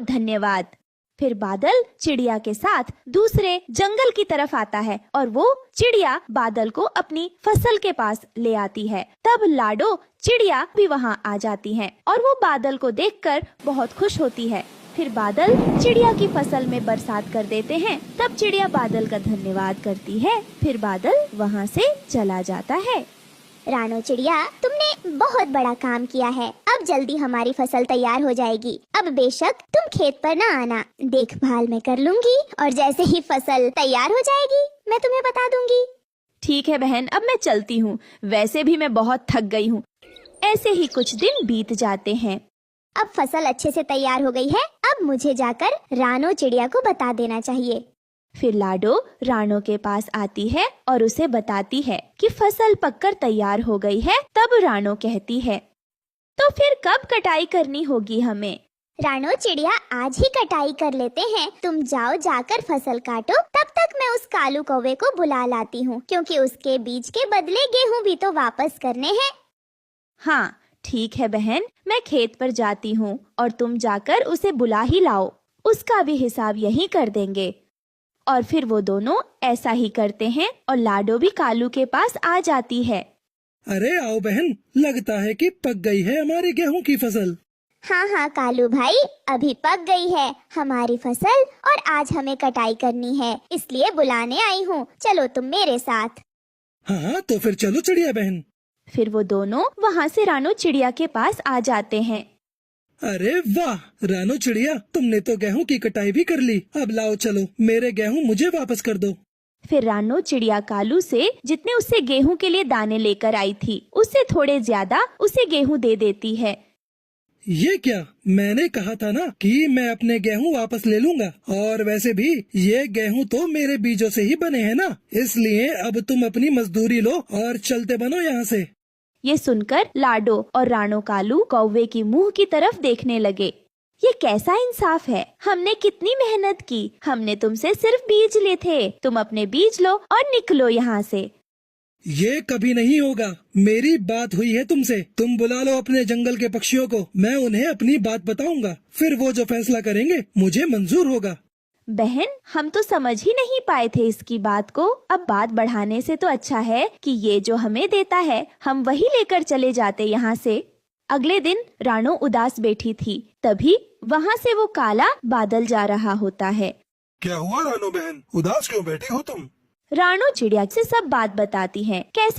धन्यवाद। फिर बादल चिड़िया के साथ दूसरे जंगल की तरफ आता है और वो चिड़िया बादल को अपनी फसल के पास ले आती है। तब लाडो चिड़िया भी वहाँ आ जाती है और वो बादल को देखकर बहुत खुश होती है। फिर बादल चिड़िया की फसल में बरसात कर देते हैं। तब चिड़िया बादल का धन्यवाद करती है। फिर बादल वहाँ से चला जाता है। रानो चिड़िया, तुमने बहुत बड़ा काम किया है। अब जल्दी हमारी फसल तैयार हो जाएगी। अब बेशक तुम खेत पर न आना, देखभाल मैं कर लूंगी और जैसे ही फसल तैयार हो जाएगी मैं तुम्हें बता दूंगी। ठीक है बहन, अब मैं चलती हूँ। वैसे भी मैं बहुत थक गई हूँ। ऐसे ही कुछ दिन बीत जाते हैं। अब फसल अच्छे से तैयार हो गई है। अब मुझे जाकर रानो चिड़िया को बता देना चाहिए। फिर लाडो रानो के पास आती है और उसे बताती है कि फसल पककर तैयार हो गई है। तब रानो कहती है, तो फिर कब कटाई करनी होगी हमें? रानो चिड़िया, आज ही कटाई कर लेते हैं। तुम जाओ, जाकर फसल काटो। तब तक मैं उस कालू कौवे को बुला लाती हूँ, क्योंकि उसके बीज के बदले गेहूँ भी तो वापस करने हैं। हाँ ठीक है बहन, मैं खेत पर जाती हूँ और तुम जाकर उसे बुला ही लाओ। उसका भी हिसाब यही कर देंगे। और फिर वो दोनों ऐसा ही करते हैं और लाडो भी कालू के पास आ जाती है। अरे आओ बहन, लगता है कि पक गई है हमारी गेहूं की फसल। हाँ हाँ कालू भाई, अभी पक गई है हमारी फसल और आज हमें कटाई करनी है, इसलिए बुलाने आई हूँ। चलो तुम मेरे साथ। हाँ तो फिर चलो चिड़िया बहन। फिर वो दोनों वहाँ से रानो चिड़िया के पास आ जाते हैं। अरे वाह रानो चिड़िया, तुमने तो गेहूं की कटाई भी कर ली। अब लाओ चलो, मेरे गेहूं मुझे वापस कर दो। फिर रानो चिड़िया कालू से जितने उससे गेहूं के लिए दाने लेकर आई थी, उससे थोड़े ज्यादा उसे गेहूं दे देती है। ये क्या, मैंने कहा था ना कि मैं अपने गेहूं वापस ले लूंगा। और वैसे भी ये गेहूं तो मेरे बीजों से ही बने हैं ना, इसलिए अब तुम अपनी मजदूरी लो और चलते बनो यहाँ से। ये सुनकर लाडो और रानो कालू कौवे की मुंह की तरफ देखने लगे। ये कैसा इंसाफ है? हमने कितनी मेहनत की। हमने तुमसे सिर्फ बीज लिए थे। तुम अपने बीज लो और निकलो यहाँ से। ये कभी नहीं होगा। मेरी बात हुई है तुमसे। तुम बुला लो अपने जंगल के पक्षियों को, मैं उन्हें अपनी बात बताऊंगा। फिर वो जो फैसला करेंगे मुझे मंजूर होगा। बहन, हम तो समझ ही नहीं पाए थे इसकी बात को। अब बात बढ़ाने से तो अच्छा है कि ये जो हमें देता है हम वही लेकर चले जाते यहाँ से। अगले दिन रानो उदास बैठी थी। तभी वहाँ से वो काला बादल जा रहा होता है। क्या हुआ रानो बहन, उदास क्यों बैठी हो तुम? रानो चिड़िया से सब बात बताती है, कैसे